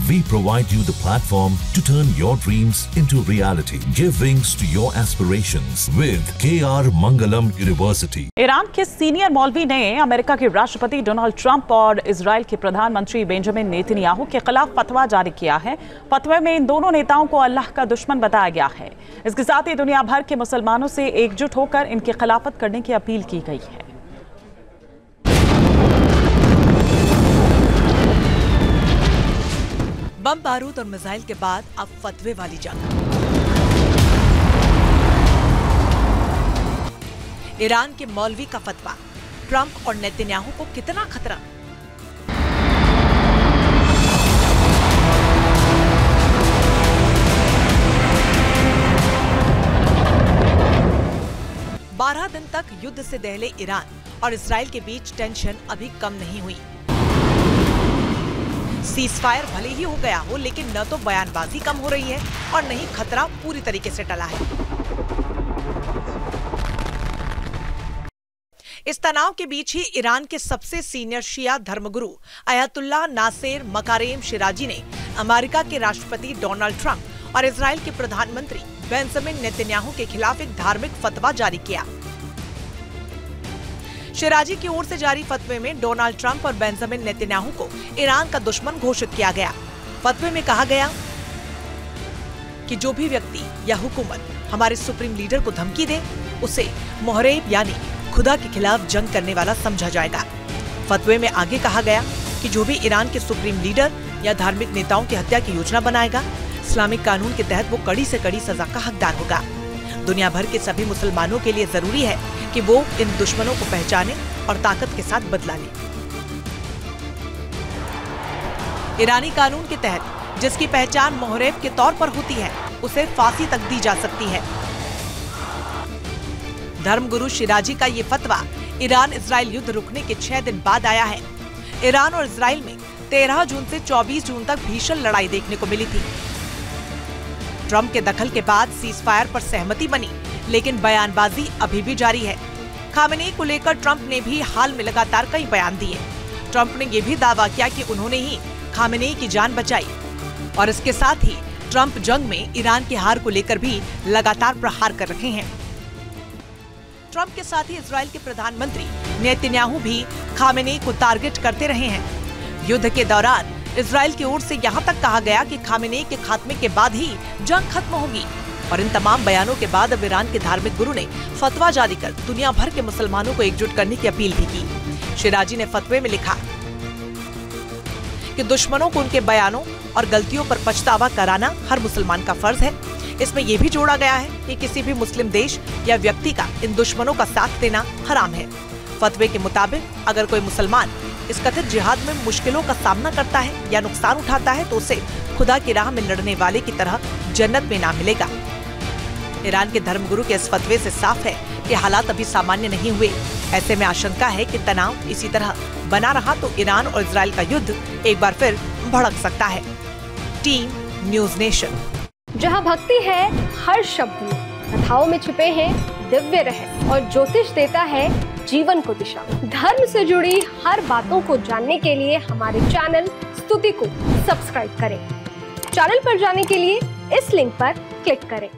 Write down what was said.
We provide you the platform to turn your dreams into reality. Give wings to your aspirations with KR Mangalam University. Iran के senior मौलवी ने America के राष्ट्रपति Donald Trump और Israel के प्रधानमंत्री Benjamin Netanyahu के खिलाफ फतवा जारी किया है। फतवे में इन दोनों नेताओं को अल्लाह का दुश्मन बताया गया है। इसके साथ ही दुनिया भर के मुसलमानों से एकजुट होकर इनकी खिलाफत करने की अपील की गई है। बम बारूद और मिसाइल के बाद अब फतवे वाली जंग। ईरान के मौलवी का फतवा, ट्रंप और नेतन्याहू को कितना खतरा। बारह दिन तक युद्ध से दहले ईरान और इजराइल के बीच टेंशन अभी कम नहीं हुई। सीज़फायर भले ही हो गया हो, लेकिन न तो बयानबाजी कम हो रही है और न ही खतरा पूरी तरीके से टला है। इस तनाव के बीच ही ईरान के सबसे सीनियर शिया धर्मगुरु अयतुल्लाह नासेर मकारेम शिराजी ने अमेरिका के राष्ट्रपति डोनाल्ड ट्रंप और इजराइल के प्रधानमंत्री बेंजामिन नेतन्याहू के खिलाफ एक धार्मिक फतवा जारी किया। शिराजी की ओर से जारी फतवे में डोनाल्ड ट्रंप और बेंजामिन नेतन्याहू को ईरान का दुश्मन घोषित किया गया। फतवे में कहा गया कि जो भी व्यक्ति या हुकूमत हमारे सुप्रीम लीडर को धमकी दे, उसे मुहर्रिब यानी खुदा के खिलाफ जंग करने वाला समझा जाएगा। फतवे में आगे कहा गया कि जो भी ईरान के सुप्रीम लीडर या धार्मिक नेताओं की हत्या की योजना बनाएगा, इस्लामिक कानून के तहत वो कड़ी से कड़ी सजा का हकदार होगा। दुनिया भर के सभी मुसलमानों के लिए जरूरी है कि वो इन दुश्मनों को पहचाने और ताकत के साथ बदला ले। ईरानी कानून के तहत जिसकी पहचान मुहर्रिब के तौर पर होती है, उसे फांसी तक दी जा सकती है। धर्मगुरु शिराजी का ये फतवा ईरान इजराइल युद्ध रुकने के 6 दिन बाद आया है। ईरान और इजराइल में 13 जून से 24 जून तक भीषण लड़ाई देखने को मिली थी। ट्रंप के दखल के बाद सीज़फायर पर सहमति बनी, लेकिन बयानबाजी अभी भी जारी है। खामेनेई को लेकर ट्रंप ने भी हाल में लगातार कई बयान दिए। ट्रंप ने यह भी दावा किया कि उन्होंने ही खामेनेई की जान बचाई और इसके साथ ही ट्रंप जंग में ईरान की हार को लेकर भी लगातार प्रहार कर रहे हैं। ट्रंप के साथ ही इजराइल के प्रधानमंत्री नेतन्याहू भी खामेनेई को टारगेट करते रहे हैं। युद्ध के दौरान इजराइल की ओर से यहाँ तक कहा गया कि खामेनेई के खात्मे के बाद ही जंग खत्म होगी। और इन तमाम बयानों के बाद अब ईरान के धार्मिक गुरु ने फतवा जारी कर दुनिया भर के मुसलमानों को एकजुट करने की अपील भी की। शिराजी ने फतवे में लिखा कि दुश्मनों को उनके बयानों और गलतियों पर पछतावा कराना हर मुसलमान का फर्ज है। इसमें यह भी जोड़ा गया है कि किसी भी मुस्लिम देश या व्यक्ति का इन दुश्मनों का साथ देना हराम है। फतवे के मुताबिक अगर कोई मुसलमान इस कथित जिहाद में मुश्किलों का सामना करता है या नुकसान उठाता है, तो उसे खुदा की राह में लड़ने वाले की तरह जन्नत में इनाम मिलेगा। ईरान के धर्मगुरु के इस फतवे से साफ है कि हालात अभी सामान्य नहीं हुए। ऐसे में आशंका है कि तनाव इसी तरह बना रहा तो ईरान और इजराइल का युद्ध एक बार फिर भड़क सकता है। Team news nation. जहाँ भक्ति है हर शब्द में, कथाओं में छुपे हैं दिव्य रहस्य और ज्योतिष देता है जीवन को दिशा। धर्म से जुड़ी हर बातों को जानने के लिए हमारे चैनल स्तुति को सब्सक्राइब करें। चैनल पर जाने के लिए इस लिंक पर क्लिक करें।